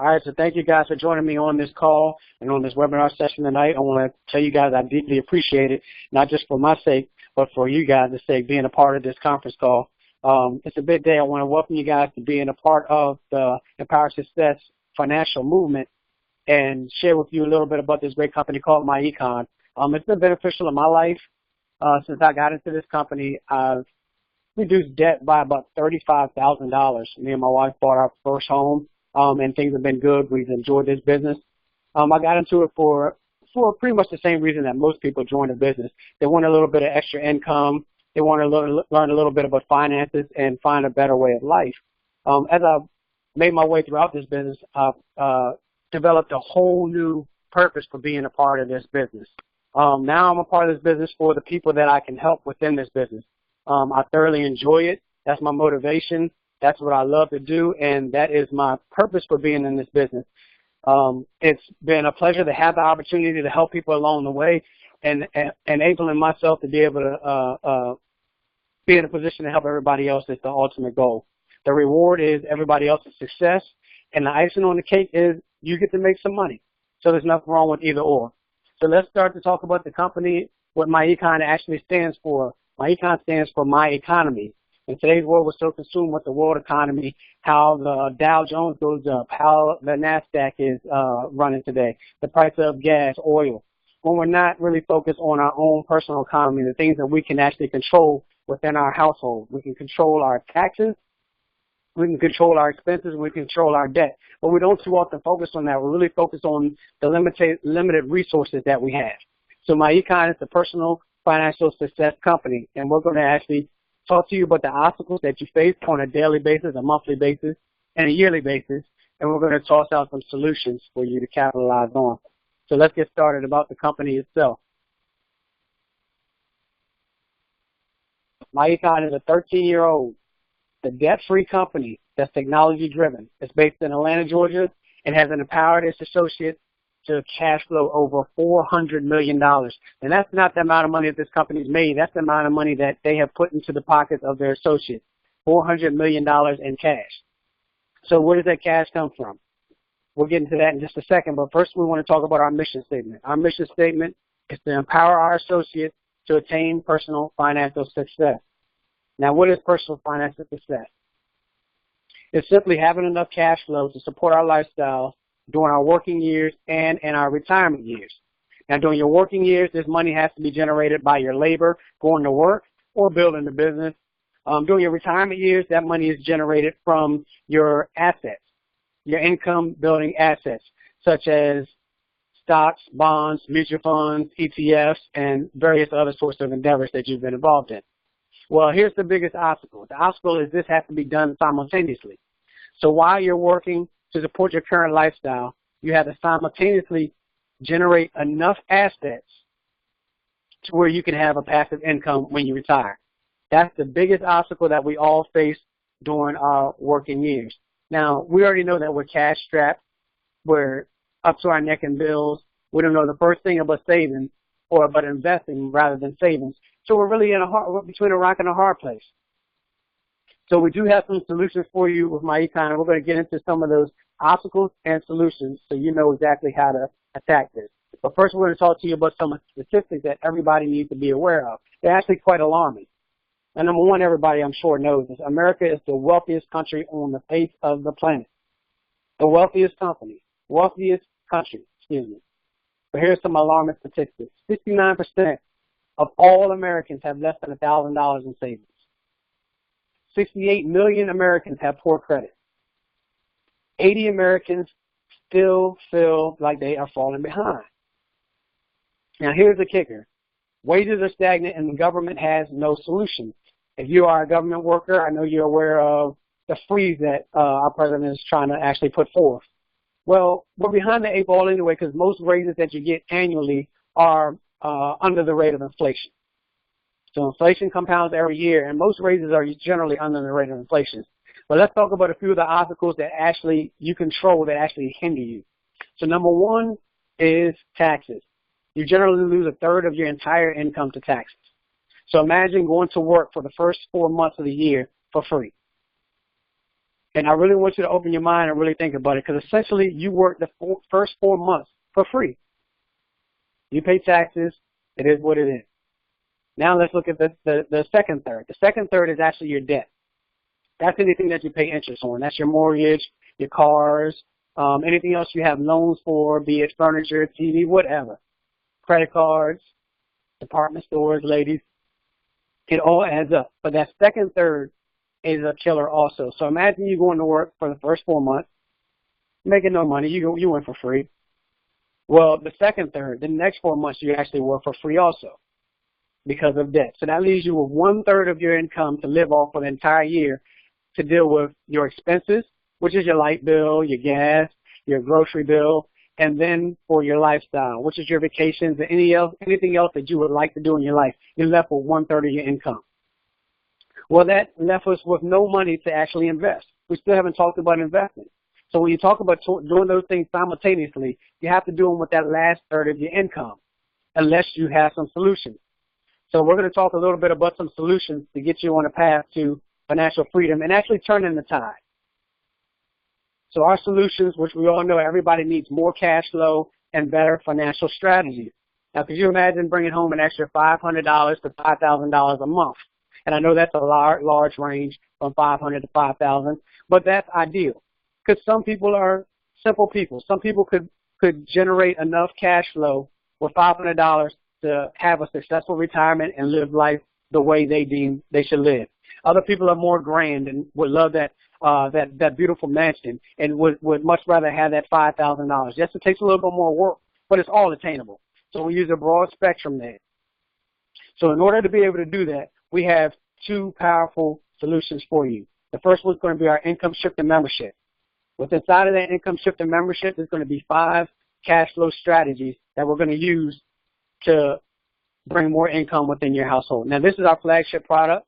All right, so thank you guys for joining me on this call and on this webinar session tonight. I want to tell you guys I deeply appreciate it, not just for my sake, but for you guys' sake, being a part of this conference call. It's a big day. I want to welcome you guys to being a part of the Empower Success financial movement and share with you a little bit about this great company called MyEcon. It's been beneficial in my life. Since I got into this company, I've reduced debt by about $35,000. Me and my wife bought our first home. And things have been good. We've enjoyed this business. I got into it for pretty much the same reason that most people join a business. They want a little bit of extra income. They want to learn a little bit about finances and find a better way of life. As I made my way throughout this business, I've developed a whole new purpose for being a part of this business. Now I'm a part of this business for the people that I can help within this business. I thoroughly enjoy it. That's my motivation. That's what I love to do, and that is my purpose for being in this business. It's been a pleasure to have the opportunity to help people along the way and enabling myself to be able to be in a position to help everybody else is the ultimate goal. The reward is everybody else's success, and the icing on the cake is you get to make some money. So there's nothing wrong with either or. So let's start to talk about the company, what MyEcon actually stands for. MyEcon stands for My Economy. In today's world, we're so consumed with the world economy, how the Dow Jones goes up, how the NASDAQ is running today, the price of gas, oil. When we're not really focused on our own personal economy, the things that we can actually control within our household. We can control our taxes, we can control our expenses, we can control our debt. But we don't too often focus on that. We're really focused on the limited resources that we have. So MyEcon is a personal financial success company, and we're going to actually talk to you about the obstacles that you face on a daily basis, a monthly basis, and a yearly basis, and we're going to toss out some solutions for you to capitalize on. So let's get started about the company itself. MyEcon is a 13-year-old, the debt-free company that's technology-driven. It's based in Atlanta, Georgia, and has empowered its associates to cash flow over $400 million. And that's not the amount of money that this company's made. That's the amount of money that they have put into the pockets of their associates, $400 million in cash. So where does that cash come from? We'll get into that in just a second, but first we want to talk about our mission statement. Our mission statement is to empower our associates to attain personal financial success. Now, what is personal financial success? It's simply having enough cash flow to support our lifestyle during our working years and in our retirement years. Now, during your working years, this money has to be generated by your labor, going to work, or building the business. During your retirement years, that money is generated from your assets, your income-building assets, such as stocks, bonds, mutual funds, ETFs, and various other sorts of endeavors that you've been involved in. Well, here's the biggest obstacle. The obstacle is this has to be done simultaneously. So while you're working to support your current lifestyle, you have to simultaneously generate enough assets to where you can have a passive income when you retire. That's the biggest obstacle that we all face during our working years. Now, we already know that we're cash strapped. We're up to our neck in bills. We don't know the first thing about saving or about investing rather than savings. So we're really we're between a rock and a hard place. So we do have some solutions for you with MyEcon, and we're going to get into some of those obstacles and solutions so you know exactly how to attack this. But first we're going to talk to you about some of the statistics that everybody needs to be aware of. They're actually quite alarming. And number one, everybody I'm sure knows this. America is the wealthiest country on the face of the planet. The wealthiest country, excuse me. But here's some alarming statistics. 69% of all Americans have less than $1,000 in savings. 68 million Americans have poor credit. 80 Americans still feel like they are falling behind. Now, here's the kicker. Wages are stagnant and the government has no solution. If you are a government worker, I know you're aware of the freeze that our president is trying to actually put forth. Well, we're behind the 8 ball anyway because most raises that you get annually are under the rate of inflation. So inflation compounds every year, and most raises are generally under the rate of inflation. But let's talk about a few of the obstacles that actually you control that actually hinder you. So number one is taxes. You generally lose a third of your entire income to taxes. So imagine going to work for the first 4 months of the year for free. And I really want you to open your mind and really think about it, because essentially you work the first 4 months for free. You pay taxes. It is what it is. Now let's look at the second third. The second third is actually your debt. That's anything that you pay interest on. That's your mortgage, your cars, anything else you have loans for, be it furniture, TV, whatever. Credit cards, department stores, ladies. It all adds up. But that second third is a killer also. So imagine you going to work for the first 4 months, making no money. You went for free. Well, the second third, the next 4 months, you actually work for free also because of debt. So that leaves you with 1/3 of your income to live off for the entire year to deal with your expenses, which is your light bill, your gas, your grocery bill, and then for your lifestyle, which is your vacations and anything else that you would like to do in your life. You're left with 1/3 of your income. Well, that left us with no money to actually invest. We still haven't talked about investment. So when you talk about doing those things simultaneously, you have to do them with that last third of your income, unless you have some solutions. So we're going to talk a little bit about some solutions to get you on a path to financial freedom and actually turning the tide. So our solutions, which we all know everybody needs more cash flow and better financial strategies. Now, could you imagine bringing home an extra $500 to $5,000 a month? And I know that's a large range from $500 to $5,000, but that's ideal. Because some people are simple people. Some people could generate enough cash flow with $500 to have a successful retirement and live life the way they deem they should live. Other people are more grand and would love that beautiful mansion and would much rather have that $5,000. Yes, it takes a little bit more work, but it's all attainable. So we use a broad spectrum there. So in order to be able to do that, we have 2 powerful solutions for you. The first one's going to be our income shifting membership. With inside of that income shifting membership, there's going to be 5 cash flow strategies that we're going to use to bring more income within your household. Now, this is our flagship product.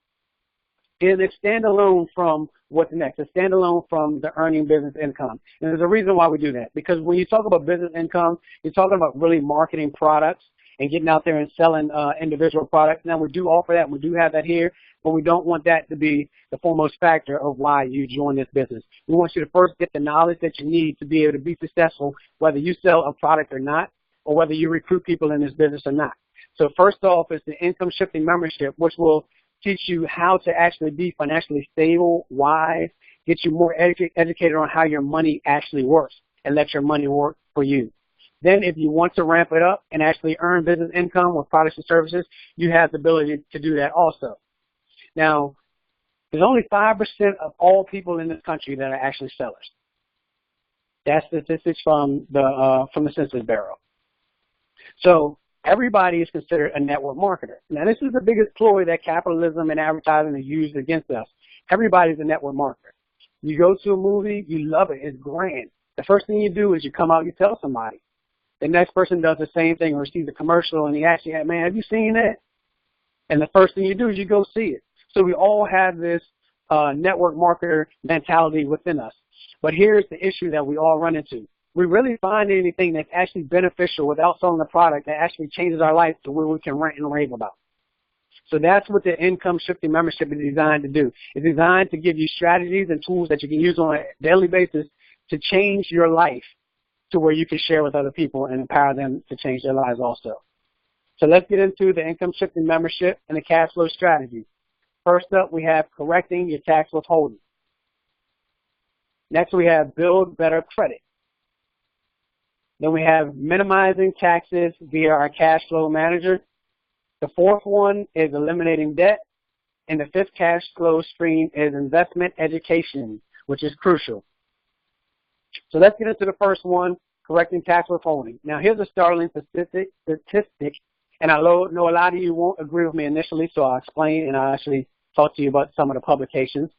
And it's standalone from what's next. It's standalone from the earning business income. And there's a reason why we do that. Because when you talk about business income, you're talking about really marketing products and getting out there and selling individual products. Now, we do offer that. We do have that here. But we don't want that to be the foremost factor of why you join this business. We want you to first get the knowledge that you need to be able to be successful, whether you sell a product or not, or whether you recruit people in this business or not. So first off is the income shifting membership, which will teach you how to actually be financially stable, wise, get you more educated on how your money actually works, and let your money work for you. Then if you want to ramp it up and actually earn business income with products and services, you have the ability to do that also. Now, there's only 5% of all people in this country that are actually sellers. That's statistics from the Census Bureau. So everybody is considered a network marketer. Now, this is the biggest ploy that capitalism and advertising has used against us. Everybody's a network marketer. You go to a movie, you love it, it's grand. The first thing you do is you come out, you tell somebody. The next person does the same thing or sees a commercial and he asks you, man, have you seen that? And the first thing you do is you go see it. So we all have this network marketer mentality within us. But here's the issue that we all run into. We really find anything that's actually beneficial without selling a product that actually changes our life to where we can rant and rave about. So that's what the income shifting membership is designed to do. It's designed to give you strategies and tools that you can use on a daily basis to change your life to where you can share with other people and empower them to change their lives also. So let's get into the income shifting membership and the cash flow strategy. First up, we have correcting your tax withholding. Next, we have build better credit. Then we have minimizing taxes via our cash flow manager. The fourth one is eliminating debt. And the fifth cash flow stream is investment education, which is crucial. So let's get into the first one, correcting tax withholding. Now, here's a startling statistic, and I know a lot of you won't agree with me initially, so I'll explain and I'll actually talk to you about some of the publications.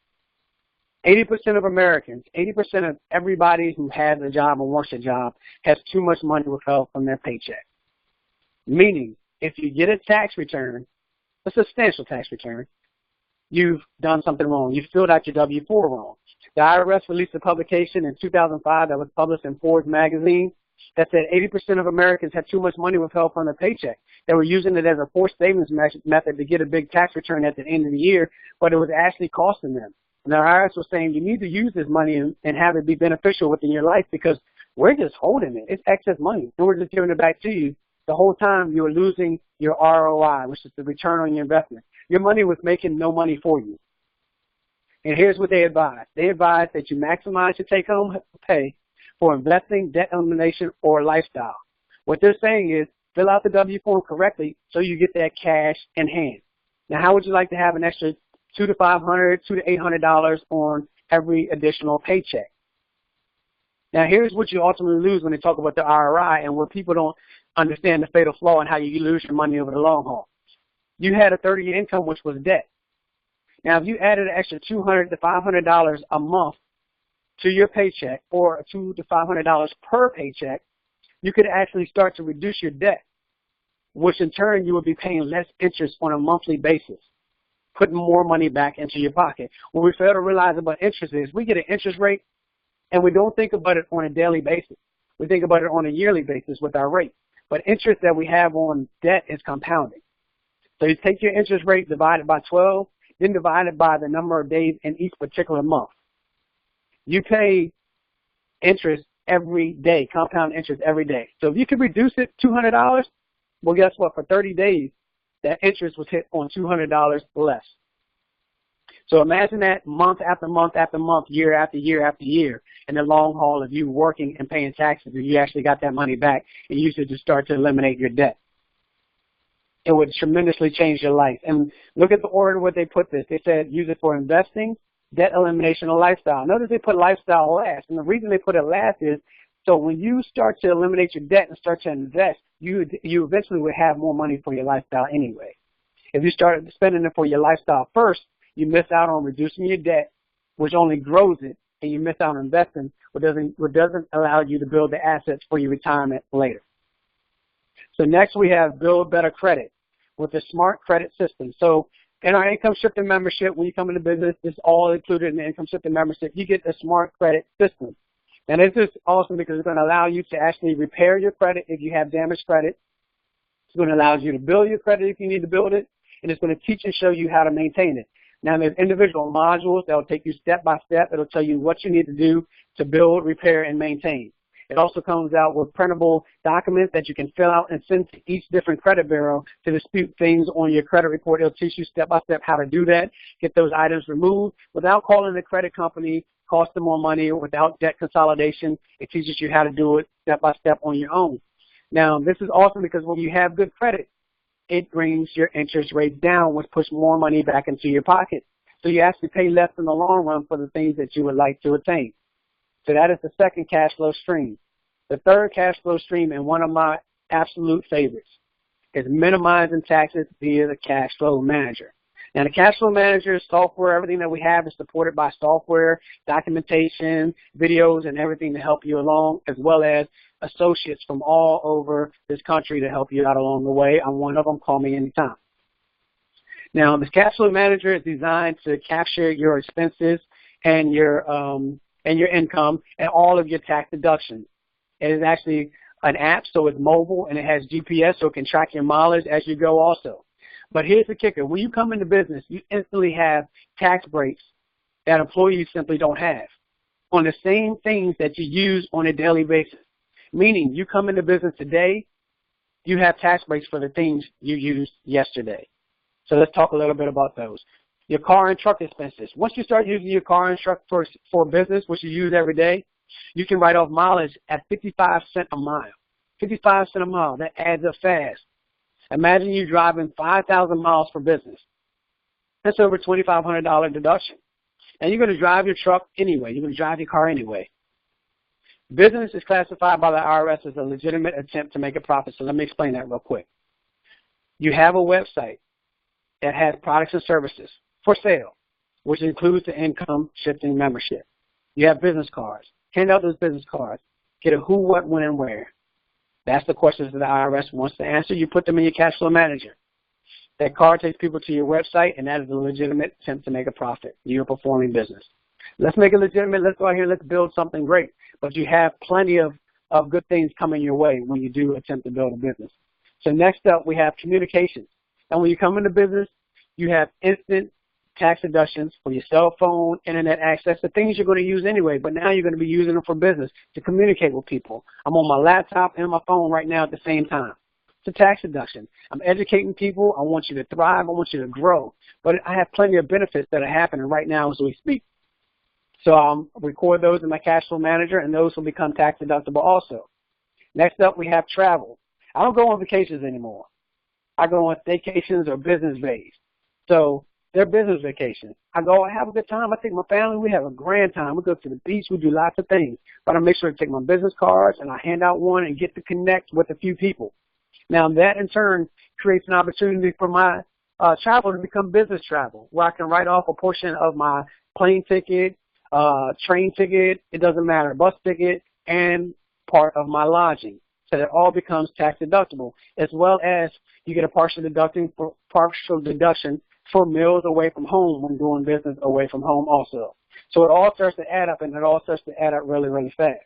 80% of Americans, 80% of everybody who has a job or works a job has too much money withheld from their paycheck. Meaning, if you get a tax return, a substantial tax return, you've done something wrong. You filled out your W-4 wrong. The IRS released a publication in 2005 that was published in Forbes magazine that said 80% of Americans had too much money withheld from their paycheck. They were using it as a forced savings method to get a big tax return at the end of the year, but it was actually costing them. And the IRS was saying you need to use this money and have it be beneficial within your life because we're just holding it. It's excess money, and we're just giving it back to you. The whole time you were losing your ROI, which is the return on your investment. Your money was making no money for you. And here's what they advise. They advise that you maximize your take-home pay for investing, debt elimination, or lifestyle. What they're saying is fill out the W form correctly so you get that cash in hand. Now, how would you like to have an extra $200 to $500, $200 to $800 on every additional paycheck? Now, here's what you ultimately lose when they talk about the ROI and where people don't understand the fatal flaw and how you lose your money over the long haul. You had a 30-year income, which was debt. Now, if you added an extra $200 to $500 a month to your paycheck or $200 to $500 per paycheck, you could actually start to reduce your debt, which in turn you would be paying less interest on a monthly basis, putting more money back into your pocket. What we fail to realize about interest is we get an interest rate and we don't think about it on a daily basis. We think about it on a yearly basis with our rate. But interest that we have on debt is compounding. So you take your interest rate divided by 12, then divide it by the number of days in each particular month. You pay interest every day, compound interest every day. So if you could reduce it $200, well, guess what? For 30 days, that interest was hit on $200 less. So imagine that month after month after month, year after year after year, in the long haul of you working and paying taxes, and you actually got that money back, and you should just start to eliminate your debt. It would tremendously change your life. And look at the order where they put this. They said use it for investing, debt elimination, or lifestyle. Notice they put lifestyle last. And the reason they put it last is so when you start to eliminate your debt and start to invest, you eventually will have more money for your lifestyle anyway. If you start spending it for your lifestyle first, you miss out on reducing your debt, which only grows it, and you miss out on investing, which doesn't allow you to build the assets for your retirement later. So next we have build better credit with a smart credit system. So in our income shifting membership, when you come into business, it's all included in the income shifting membership. You get a smart credit system. And this is awesome because it's going to allow you to actually repair your credit if you have damaged credit. It's going to allow you to build your credit if you need to build it. And it's going to teach and show you how to maintain it. Now, there's individual modules that will take you step by step. It'll tell you what you need to do to build, repair, and maintain. It also comes out with printable documents that you can fill out and send to each different credit bureau to dispute things on your credit report. It'll teach you step by step how to do that, get those items removed without calling the credit company, cost them more money, or without debt consolidation. It teaches you how to do it step by step on your own. Now, this is awesome because when you have good credit, it brings your interest rate down, which puts more money back into your pocket. So you actually pay less in the long run for the things that you would like to attain. So that is the second cash flow stream. The third cash flow stream, and one of my absolute favorites, is minimizing taxes via the cash flow manager. Now, the cash flow manager is software. Everything that we have is supported by software, documentation, videos, and everything to help you along, as well as associates from all over this country to help you out along the way. I'm one of them. Call me anytime. Now, this cash flow manager is designed to capture your expenses and your income and all of your tax deductions. It is actually an app, so it's mobile, and it has GPS, so it can track your mileage as you go also. But here's the kicker. When you come into business, you instantly have tax breaks that employees simply don't have on the same things that you use on a daily basis. Meaning, you come into business today, you have tax breaks for the things you used yesterday. So let's talk a little bit about those. Your car and truck expenses. Once you start using your car and truck for business, which you use every day, you can write off mileage at 55 cents a mile. 55 cents a mile. That adds up fast. Imagine you driving 5,000 miles for business. That's over $2,500 deduction. And you're going to drive your truck anyway. You're going to drive your car anyway. Business is classified by the IRS as a legitimate attempt to make a profit. So let me explain that real quick. You have a website that has products and services for sale, which includes the income shifting membership. You have business cards. Hand out those business cards. Get a who, what, when, and where. That's the questions that the IRS wants to answer. You put them in your cash flow manager. That card takes people to your website, and that is a legitimate attempt to make a profit. You're performing business. Let's make it legitimate. Let's go out here and let's build something great. But you have plenty of good things coming your way when you do attempt to build a business. So next up, we have communications. And when you come into business, you have instant tax deductions for your cell phone, internet access, the things you're going to use anyway, but now you're going to be using them for business to communicate with people. I'm on my laptop and my phone right now at the same time. It's a tax deduction. I'm educating people. I want you to thrive. I want you to grow. But I have plenty of benefits that are happening right now as we speak. So I'll record those in my cash flow manager, and those will become tax deductible also. Next up, we have travel. I don't go on vacations anymore. I go on staycations or business days. So they're business vacations. I go, I have a good time. I take my family. We have a grand time. We go to the beach. We do lots of things. But I make sure to take my business cards, and I hand out one and get to connect with a few people. Now, that in turn creates an opportunity for my travel to become business travel, where I can write off a portion of my plane ticket, train ticket, it doesn't matter, bus ticket, and part of my lodging. So that all becomes tax deductible, as well as you get a partial deduction for meals away from home when doing business away from home also. So it all starts to add up, and it all starts to add up really, really fast.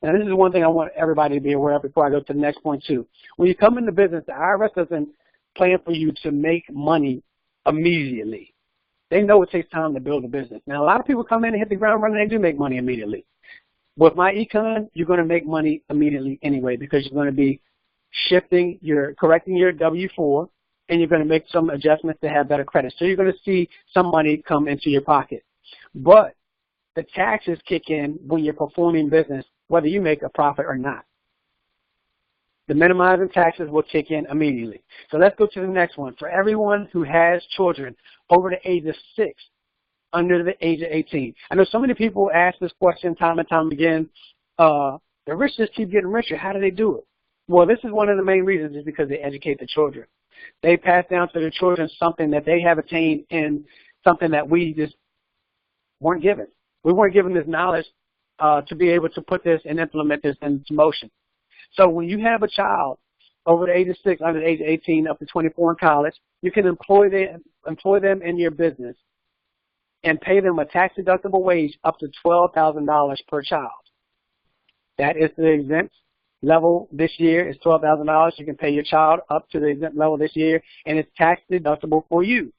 Now, this is one thing I want everybody to be aware of before I go to the next point, too. When you come into business, the IRS doesn't plan for you to make money immediately. They know it takes time to build a business. Now, a lot of people come in and hit the ground running, they do make money immediately. With my econ, you're going to make money immediately anyway, because you're going to be correcting your W-4, and you're going to make some adjustments to have better credit. So you're going to see some money come into your pocket. But the taxes kick in when you're performing business, whether you make a profit or not. The minimizing taxes will kick in immediately. So let's go to the next one. For everyone who has children over the age of 6, under the age of 18. I know so many people ask this question time and time again. The rich just keep getting richer. How do they do it? Well, this is one of the main reasons, is because they educate the children. They pass down to the children something that they have attained and something that we just weren't given. We weren't given this knowledge to be able to put this and implement this into motion. So when you have a child over the age of 6, under the age of 18, up to 24 in college, you can employ them in your business and pay them a tax-deductible wage up to $12,000 per child. That is the exempt level this year is $12,000. You can pay your child up to the exempt level this year, and it's tax-deductible for you.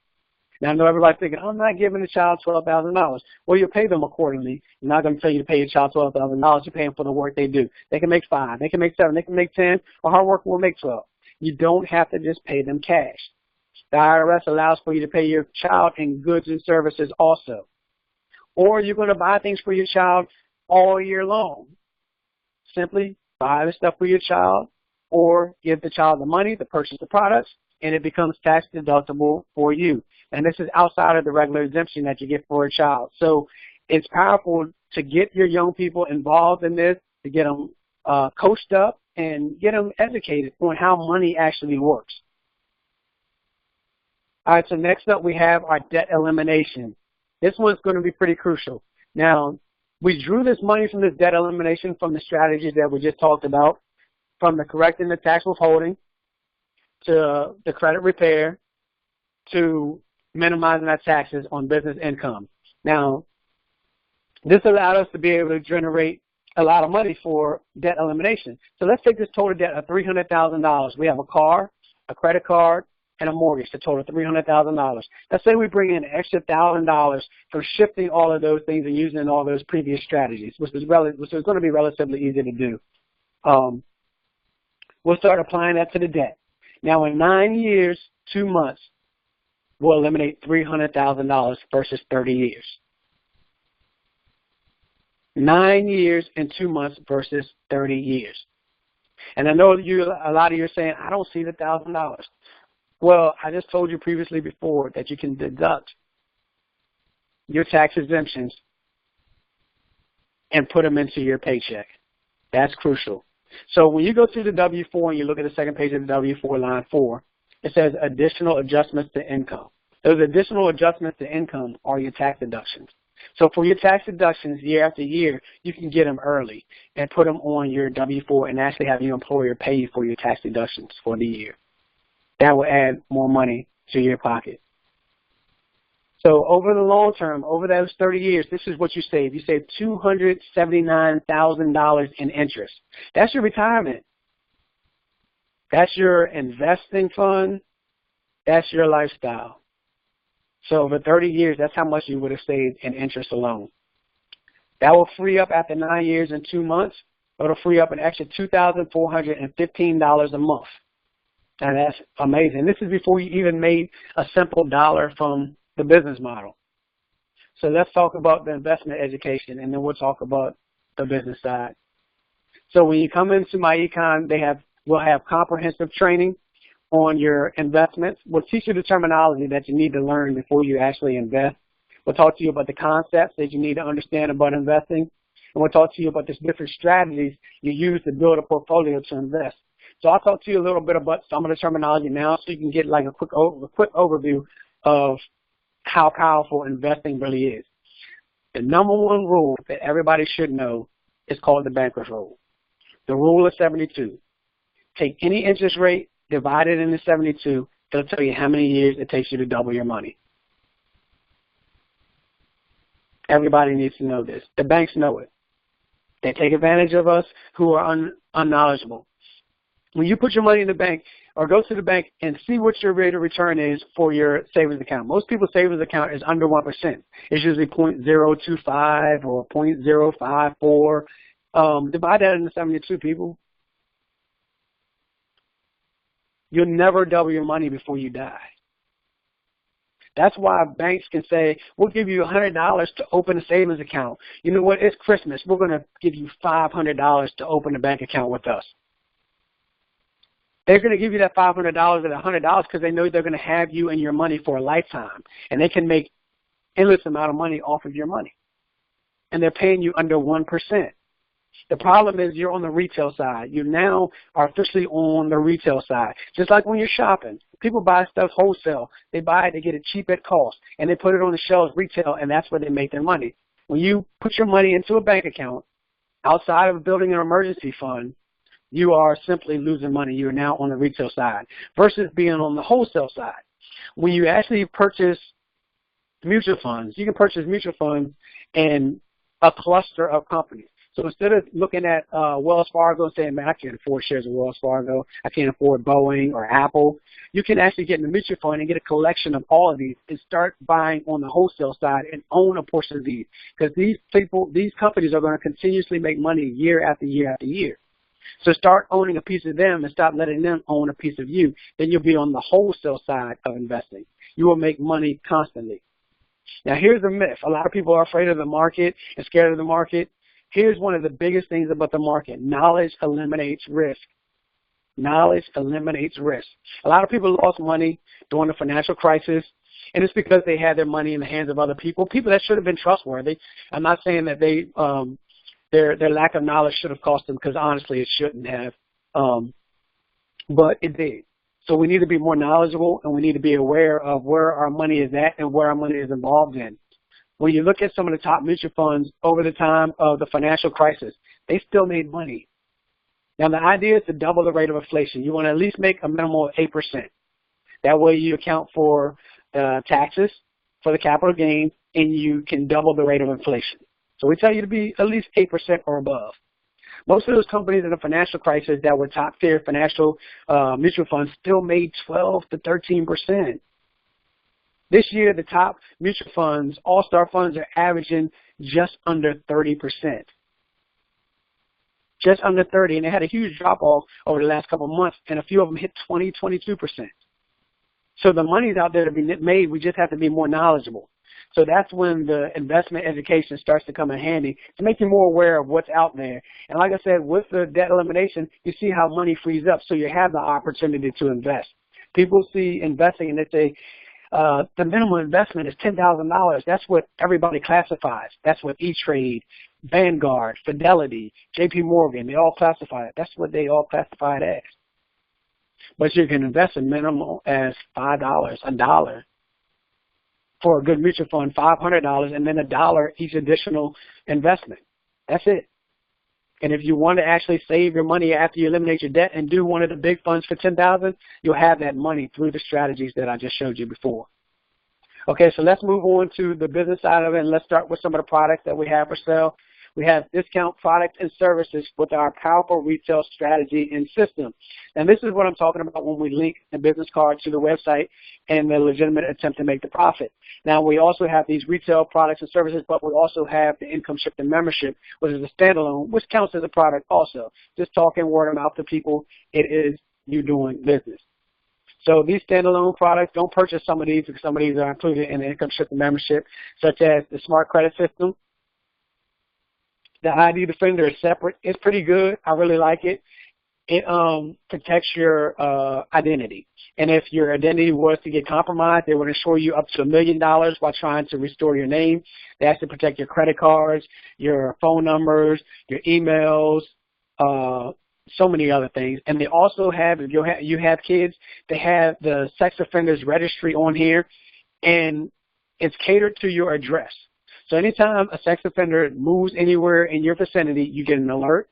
Now, I know everybody's thinking, I'm not giving the child $12,000. Well, you pay them accordingly. I'm not going to tell you to pay your child $12,000. You pay them for the work they do. They can make 5. They can make 7. They can make 10. Or hard work will make 12. You don't have to just pay them cash. The IRS allows for you to pay your child in goods and services also. Or you're going to buy things for your child all year long. Simply buy the stuff for your child or give the child the money to purchase the products, and it becomes tax deductible for you. And this is outside of the regular exemption that you get for a child. So it's powerful to get your young people involved in this, to get them coached up and get them educated on how money actually works. All right, so next up we have our debt elimination. This one's going to be pretty crucial. Now, we drew this money from this debt elimination from the strategies that we just talked about, from the correcting the tax withholding to the credit repair to minimizing our taxes on business income. Now, this allowed us to be able to generate a lot of money for debt elimination. So let's take this total debt of $300,000. We have a car, a credit card, and a mortgage to total $300,000. Let's say we bring in an extra $1,000 from shifting all of those things and using all those previous strategies, which is going to be relatively easy to do. We'll start applying that to the debt. Now, in 9 years, 2 months, we'll eliminate $300,000 versus 30 years. 9 years and 2 months versus 30 years. And I know a lot of you are saying, I don't see the $1,000. Well, I just told you previously before that you can deduct your tax exemptions and put them into your paycheck. That's crucial. So when you go through the W-4 and you look at the second page of the W-4, line 4, it says additional adjustments to income. Those additional adjustments to income are your tax deductions. So for your tax deductions year after year, you can get them early and put them on your W-4 and actually have your employer pay you for your tax deductions for the year. That will add more money to your pocket. So over the long term, over those 30 years, this is what you save. You save $279,000 in interest. That's your retirement. That's your investing fund. That's your lifestyle. So over 30 years, that's how much you would have saved in interest alone. That will free up after 9 years and 2 months. It'll free up an extra $2,415 a month. And that's amazing. This is before you even made a simple dollar from the business model. So let's talk about the investment education, and then we'll talk about the business side. So when you come into my econ, we'll have comprehensive training on your investments. We'll teach you the terminology that you need to learn before you actually invest. We'll talk to you about the concepts that you need to understand about investing. And we'll talk to you about the different strategies you use to build a portfolio to invest. So I'll talk to you a little bit about some of the terminology now so you can get like a quick overview of how powerful investing really is. The number one rule that everybody should know is called the banker's rule. The rule of 72. Take any interest rate, divide it into 72. It'll tell you how many years it takes you to double your money. Everybody needs to know this. The banks know it. They take advantage of us who are unknowledgeable. When you put your money in the bank, or go to the bank and see what your rate of return is for your savings account. Most people's savings account is under 1%. It's usually 0.025 or 0.054. Divide that into 72 people. You'll never double your money before you die. That's why banks can say, we'll give you $100 to open a savings account. You know what? It's Christmas. We're going to give you $500 to open a bank account with us. They're going to give you that $500 and $100 because they know they're going to have you and your money for a lifetime. And they can make endless amount of money off of your money. And they're paying you under 1%. The problem is you're on the retail side. You now are officially on the retail side. Just like when you're shopping. People buy stuff wholesale. They buy it, they get it cheap at cost. And they put it on the shelves retail, and that's where they make their money. When you put your money into a bank account, outside of building an emergency fund, you are simply losing money. You are now on the retail side versus being on the wholesale side. When you actually purchase mutual funds, you can purchase mutual funds in a cluster of companies. So instead of looking at Wells Fargo and saying, man, I can't afford shares of Wells Fargo, I can't afford Boeing or Apple, you can actually get in the mutual fund and get a collection of all of these and start buying on the wholesale side and own a portion of these. Because these companies are going to continuously make money year after year after year. So start owning a piece of them and stop letting them own a piece of you. Then you'll be on the wholesale side of investing. You will make money constantly. Now, here's a myth. A lot of people are afraid of the market and scared of the market. Here's one of the biggest things about the market. Knowledge eliminates risk. Knowledge eliminates risk. A lot of people lost money during the financial crisis, and it's because they had their money in the hands of other people that should have been trustworthy. I'm not saying that their lack of knowledge should have cost them, because honestly it shouldn't have, but it did. So we need to be more knowledgeable, and we need to be aware of where our money is at and where our money is involved in. When you look at some of the top mutual funds over the time of the financial crisis, they still made money. Now the idea is to double the rate of inflation. You want to at least make a minimum of 8%. That way you account for the taxes, for the capital gains, and you can double the rate of inflation. So we tell you to be at least 8% or above. Most of those companies in the financial crisis that were top-tier financial mutual funds still made 12 to 13%. This year, the top mutual funds, all-star funds, are averaging just under 30%. Just under 30, and they had a huge drop-off over the last couple of months, and a few of them hit 20, 22%. So the money's out there to be made. We just have to be more knowledgeable. So that's when the investment education starts to come in handy to make you more aware of what's out there. And like I said, with the debt elimination, you see how money frees up, so you have the opportunity to invest. People see investing and they say, the minimum investment is $10,000. That's what everybody classifies. That's what E-Trade, Vanguard, Fidelity, JP Morgan, they all classify it. That's what they all classify it as. But you can invest a minimum as $5, $1. For a good mutual fund, $500, and then $1 each additional investment. That's it. And if you want to actually save your money after you eliminate your debt and do one of the big funds for $10,000, you'll have that money through the strategies that I just showed you before. Okay, so let's move on to the business side of it, and let's start with some of the products that we have for sale. We have discount products and services with our powerful retail strategy and system. And this is what I'm talking about when we link the business card to the website and the legitimate attempt to make the profit. Now, we also have these retail products and services, but we also have the income shifting membership, which is a standalone, which counts as a product also. Just talking word of mouth to people, it is you doing business. So these standalone products, don't purchase some of these because some of these are included in the income shifting membership, such as the Smart Credit System. The ID Defender is separate. It's pretty good. I really like it. It protects your identity. And if your identity was to get compromised, they would insure you up to $1 million while trying to restore your name. They actually protect your credit cards, your phone numbers, your emails, so many other things. And they also have, if you have kids, they have the sex offenders registry on here, and it's catered to your address. So anytime a sex offender moves anywhere in your vicinity, you get an alert.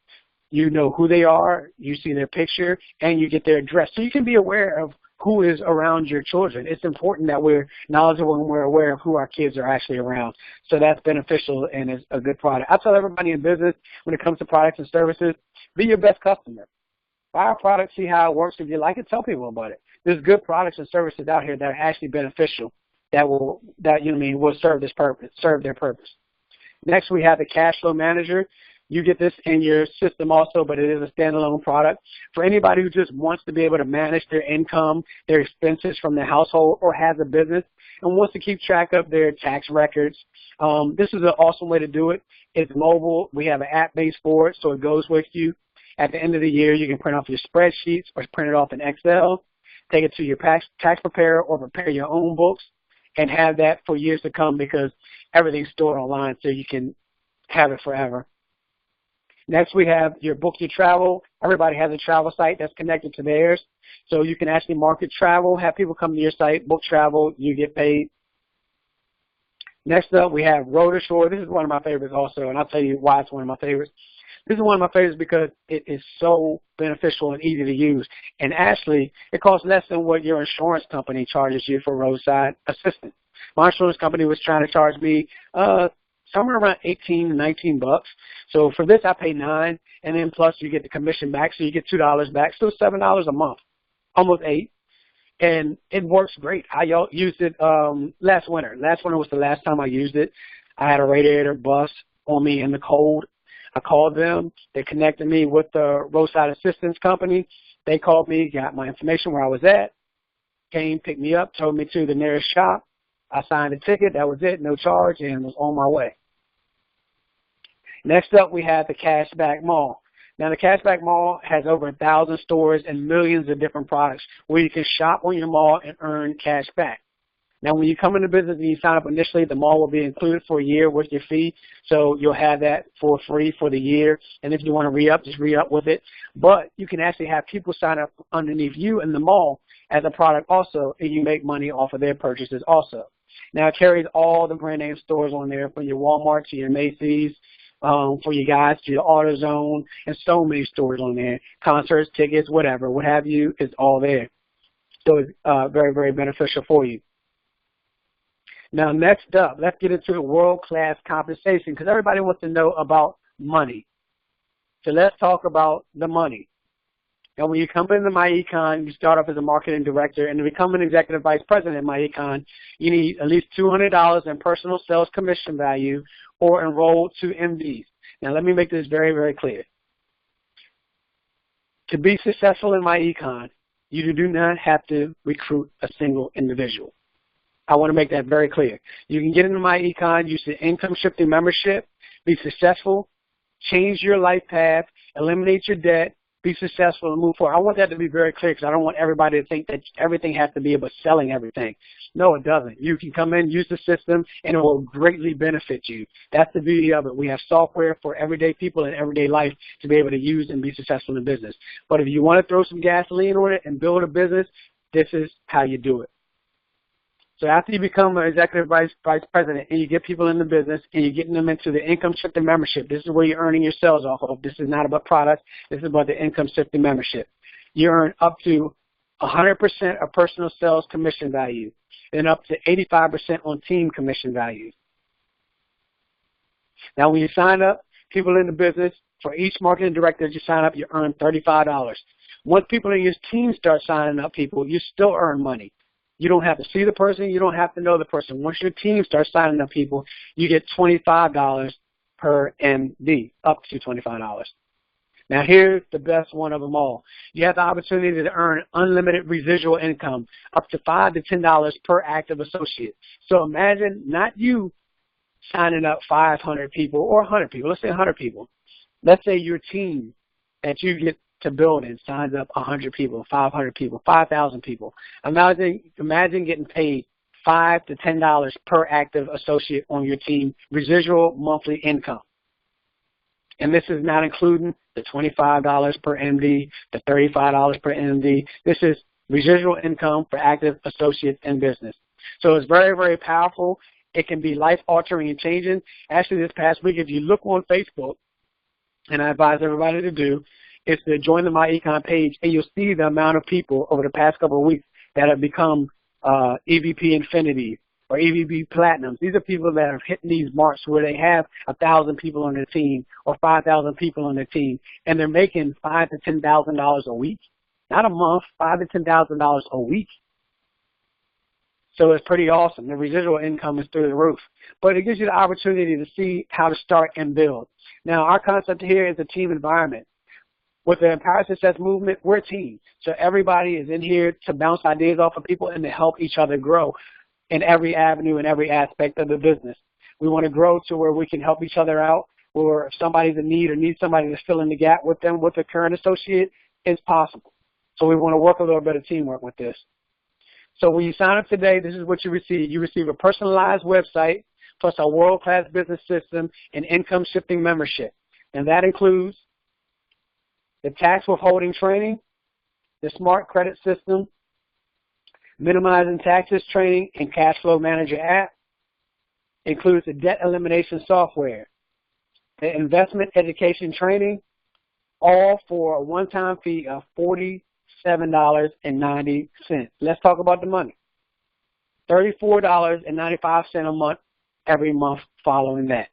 You know who they are, you see their picture, and you get their address. So you can be aware of who is around your children. It's important that we're knowledgeable and we're aware of who our kids are actually around. So that's beneficial and is a good product. I tell everybody in business, when it comes to products and services, be your best customer. Buy our product, see how it works. If you like it, tell people about it. There's good products and services out here that are actually beneficial that will serve this purpose, serve their purpose. Next, we have the Cash Flow Manager. You get this in your system also, but it is a standalone product. For anybody who just wants to be able to manage their income, their expenses from their household, or has a business and wants to keep track of their tax records, this is an awesome way to do it. It's mobile. We have an app base for it, so it goes with you. At the end of the year, you can print off your spreadsheets or print it off in Excel, take it to your tax preparer or prepare your own books, and have that for years to come because everything's stored online so you can have it forever. Next, we have your Book Your Travel. Everybody has a travel site that's connected to theirs. So you can actually market travel, have people come to your site, book travel, you get paid. Next up, we have Road Ashore. This is one of my favorites also, and I'll tell you why it's one of my favorites. This is one of my favorites because it is so beneficial and easy to use. And actually, it costs less than what your insurance company charges you for roadside assistance. My insurance company was trying to charge me somewhere around 18, 19 bucks. So for this, I pay $9, and then plus you get the commission back, so you get $2 back. So $7 a month, almost $8. And it works great. I used it last winter. Last winter was the last time I used it. I had a radiator bust on me in the cold. I called them. They connected me with the roadside assistance company. They called me, got my information where I was at, came, picked me up, told me to the nearest shop. I signed a ticket. That was it, no charge, and was on my way. Next up, we have the Cashback Mall. Now, the Cashback Mall has over 1,000 stores and millions of different products where you can shop on your mall and earn cash back. Now, when you come into business and you sign up initially, the mall will be included for a year with your fee, so you'll have that for free for the year. And if you want to re-up, just re-up with it. But you can actually have people sign up underneath you in the mall as a product also, and you make money off of their purchases also. Now, it carries all the brand name stores on there, from your Walmart to your Macy's, for you guys, to your AutoZone, and so many stores on there. Concerts, tickets, whatever, what have you, is all there. So it's very, very beneficial for you. Now, next up, let's get into world-class compensation, because everybody wants to know about money. So let's talk about the money. And when you come into MyEcon, you start off as a marketing director, and to become an executive vice president at MyEcon, you need at least $200 in personal sales commission value or enroll 2 MDs. Now, let me make this very, very clear. To be successful in MyEcon, you do not have to recruit a single individual. I want to make that very clear. You can get into MyEcon, use the income shifting membership, be successful, change your life path, eliminate your debt, be successful, and move forward. I want that to be very clear because I don't want everybody to think that everything has to be about selling everything. No, it doesn't. You can come in, use the system, and it will greatly benefit you. That's the beauty of it. We have software for everyday people in everyday life to be able to use and be successful in business. But if you want to throw some gasoline on it and build a business, this is how you do it. So after you become an executive vice president and you get people in the business and you're getting them into the income shifting membership, this is where you're earning your sales off of. This is not about products. This is about the income shifting membership. You earn up to 100% of personal sales commission value and up to 85% on team commission value. Now, when you sign up, people in the business, for each marketing director that you sign up, you earn $35. Once people in your team start signing up people, you still earn money. You don't have to see the person. You don't have to know the person. Once your team starts signing up people, you get $25 per MD, up to $25. Now, here's the best one of them all. You have the opportunity to earn unlimited residual income, up to $5 to $10 per active associate. So imagine not you signing up 500 people or 100 people. Let's say 100 people. Let's say your team that you get to build in signs up 100 people, 500 people, 5,000 people. Imagine getting paid $5 to $10 per active associate on your team, residual monthly income. And this is not including the $25 per MD, the $35 per MD. This is residual income for active associates in business. So it's very, very powerful. It can be life-altering and changing. Actually, this past week, if you look on Facebook, and I advise everybody to do, is to join the MyEcon page, and you'll see the amount of people over the past couple of weeks that have become EVP Infinity or EVP Platinums. These are people that are hitting these marks where they have 1,000 people on their team or 5,000 people on their team, and they're making $5,000 to $10,000 a week, not a month, $5,000 to $10,000 a week. So it's pretty awesome. The residual income is through the roof. But it gives you the opportunity to see how to start and build. Now, our concept here is a team environment. With the Empower Success Movement, we're a team. So everybody is in here to bounce ideas off of people and to help each other grow in every avenue and every aspect of the business. We want to grow to where we can help each other out, or if somebody's in need or needs somebody to fill in the gap with them with a current associate, it's possible. So we want to work a little bit of teamwork with this. So when you sign up today, this is what you receive. You receive a personalized website plus a world-class business system and income-shifting membership. And that includes the tax withholding training, the smart credit system, minimizing taxes training, and cash flow manager app. Includes the debt elimination software, the investment education training, all for a one-time fee of $47.90. Let's talk about the money. $34.95 a month every month following that.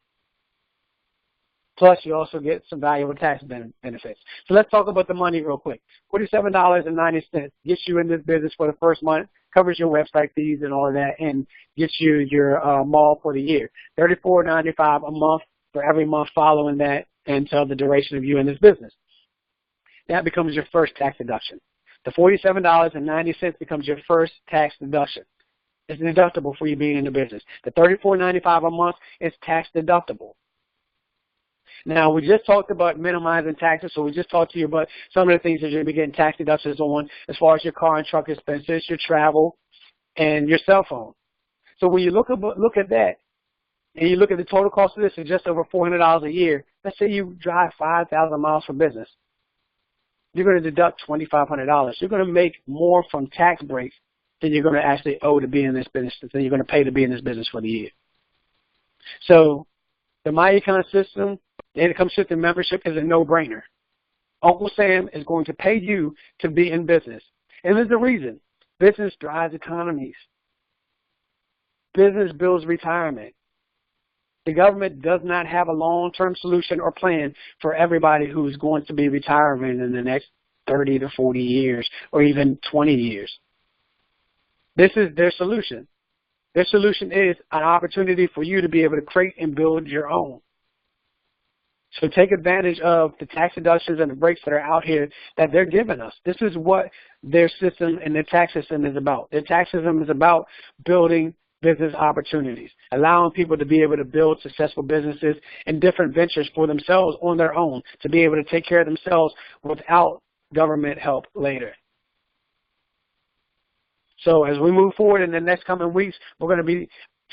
Plus, you also get some valuable tax benefits. So let's talk about the money real quick. $47.90 gets you in this business for the first month, covers your website fees and all of that, and gets you your mall for the year. $34.95 a month for every month following that until the duration of you in this business. That becomes your first tax deduction. The $47.90 becomes your first tax deduction. It's deductible for you being in the business. The $34.95 a month is tax deductible. Now, we just talked about minimizing taxes, so we just talked to you about some of the things that you're going to be getting tax deductions on as far as your car and truck expenses, your travel, and your cell phone. So when you look at that, and you look at the total cost of this is just over $400 a year, let's say you drive 5,000 miles for business. You're going to deduct $2,500. You're going to make more from tax breaks than you're going to actually owe to be in this business, than you're going to pay to be in this business for the year. So the MyEcon system, the income shifting membership, is a no-brainer. Uncle Sam is going to pay you to be in business. And there's a reason. Business drives economies. Business builds retirement. The government does not have a long-term solution or plan for everybody who's going to be retiring in the next 30 to 40 years or even 20 years. This is their solution. Their solution is an opportunity for you to be able to create and build your own. So take advantage of the tax deductions and the breaks that are out here that they're giving us. This is what their system and their tax system is about. Their tax system is about building business opportunities, allowing people to be able to build successful businesses and different ventures for themselves on their own, to be able to take care of themselves without government help later. So as we move forward in the next coming weeks, we're going to be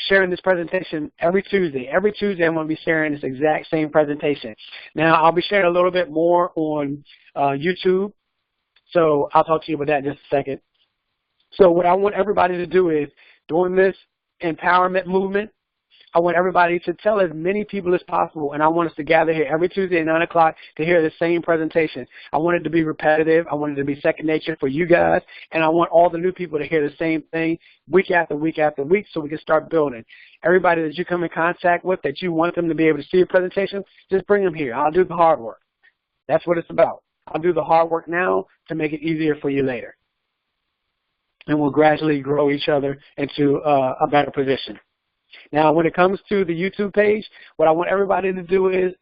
sharing this presentation every Tuesday. Every Tuesday I'm going to be sharing this exact same presentation. Now, I'll be sharing a little bit more on YouTube, so I'll talk to you about that in just a second. So what I want everybody to do is, during this empowerment movement, I want everybody to tell as many people as possible, and I want us to gather here every Tuesday at 9 o'clock to hear the same presentation. I want it to be repetitive. I want it to be second nature for you guys, and I want all the new people to hear the same thing week after week after week so we can start building. Everybody that you come in contact with that you want them to be able to see your presentation, just bring them here. I'll do the hard work. That's what it's about. I'll do the hard work now to make it easier for you later. And we'll gradually grow each other into a better position. Now, when it comes to the YouTube page, what I want everybody to do is,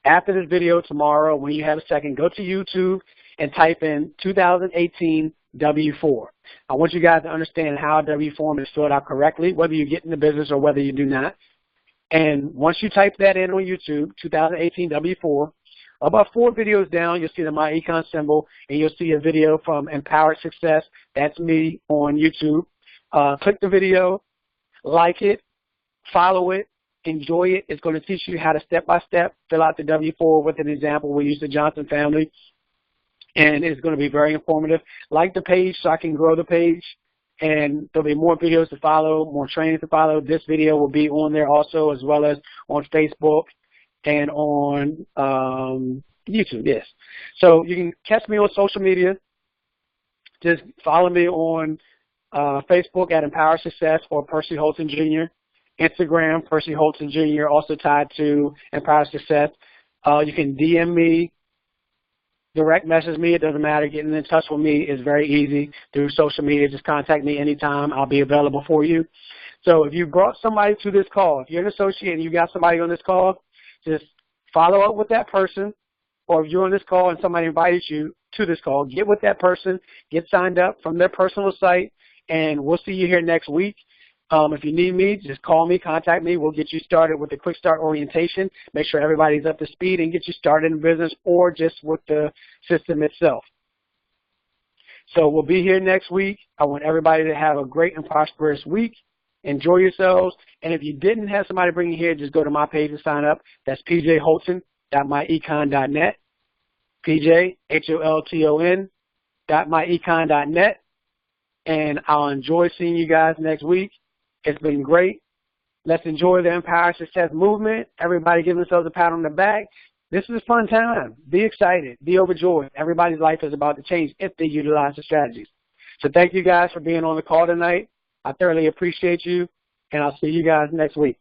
after this video tomorrow, when you have a second, go to YouTube and type in 2018 W4. I want you guys to understand how a W form is filled out correctly, whether you get in the business or whether you do not. And once you type that in on YouTube, 2018 W4, about 4 videos down, you'll see the My Econ symbol, and you'll see a video from Empowered Success. That's me on YouTube. Click the video, like it, follow it, enjoy it. It's going to teach you how to step-by-step fill out the W-4 with an example. We use the Johnson family, and it's going to be very informative. Like the page so I can grow the page, and there'll be more videos to follow, more training to follow. This video will be on there also, as well as on Facebook and on YouTube, yes. So you can catch me on social media. Just follow me on Facebook at Empower Success or Percy Holton Jr. Instagram, Percy Holton Jr., also tied to Empower Success. You can DM me, direct message me. It doesn't matter. Getting in touch with me is very easy through social media. Just contact me anytime. I'll be available for you. So if you brought somebody to this call, if you're an associate and you got somebody on this call, just follow up with that person. Or if you're on this call and somebody invited you to this call, get with that person, get signed up from their personal site, and we'll see you here next week. If you need me, just call me, contact me. We'll get you started with a quick start orientation, make sure everybody's up to speed, and get you started in business or just with the system itself. So we'll be here next week. I want everybody to have a great and prosperous week. Enjoy yourselves. And if you didn't have somebody bring you here, just go to my page and sign up. That's pjholton.myecon.net, pjholton.myecon.net. And I'll enjoy seeing you guys next week. It's been great. Let's enjoy the Empower Success movement. Everybody give themselves a pat on the back. This is a fun time. Be excited. Be overjoyed. Everybody's life is about to change if they utilize the strategies. So thank you guys for being on the call tonight. I thoroughly appreciate you, and I'll see you guys next week.